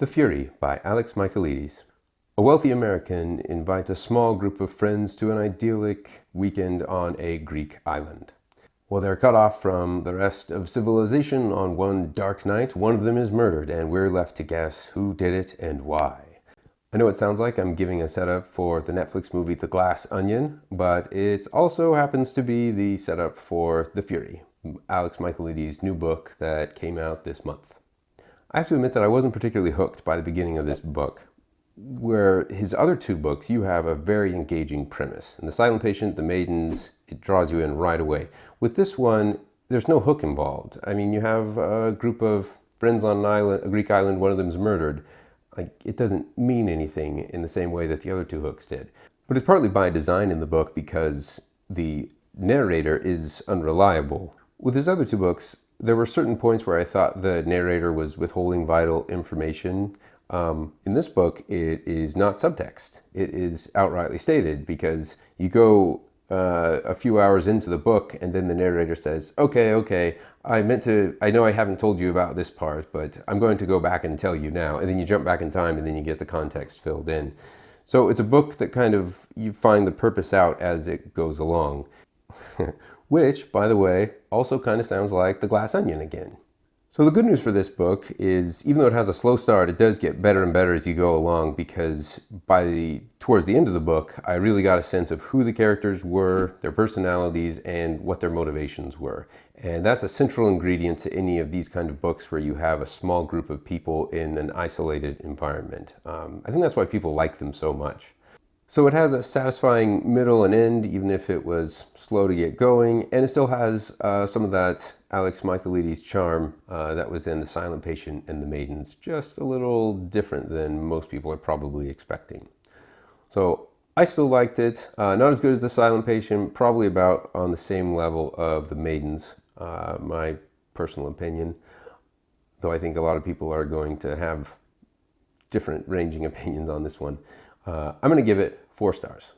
The Fury by Alex Michaelides. A wealthy American invites a small group of friends to an idyllic weekend on a Greek island. Well, they're cut off from the rest of civilization on one dark night. One of them is murdered, and we're left to guess who did it and why. I know it sounds like I'm giving a setup for the Netflix movie The Glass Onion, but it also happens to be the setup for The Fury, Alex Michaelides' new book that came out this month. I have to admit that I wasn't particularly hooked by the beginning of this book. Where his other two books, you have a very engaging premise. In The Silent Patient, The Maidens, it draws you in right away. With this one, there's no hook involved. I mean, you have a group of friends on an island, a Greek island, one of them's murdered. It doesn't mean anything in the same way that the other two hooks did. But it's partly by design in the book because the narrator is unreliable. With his other two books, there were certain points where I thought the narrator was withholding vital information. In this book, it is not subtext. It is outrightly stated because you go a few hours into the book and then the narrator says, okay, I know I haven't told you about this part, but I'm going to go back and tell you now. And then you jump back in time and then you get the context filled in. So it's a book that kind of, you find the purpose out as it goes along. Which, by the way, also kind of sounds like The Glass Onion again. So the good news for this book is, even though it has a slow start, it does get better and better as you go along, because towards the end of the book, I really got a sense of who the characters were, their personalities, and what their motivations were. And that's a central ingredient to any of these kind of books where you have a small group of people in an isolated environment. I think that's why people like them so much. So it has a satisfying middle and end, even if it was slow to get going, and it still has some of that Alex Michaelides charm that was in The Silent Patient and The Maidens, just a little different than most people are probably expecting. So I still liked it. Not as good as The Silent Patient, probably about on the same level of The Maidens, my personal opinion, though I think a lot of people are going to have different ranging opinions on this one. I'm going to give it 4 stars.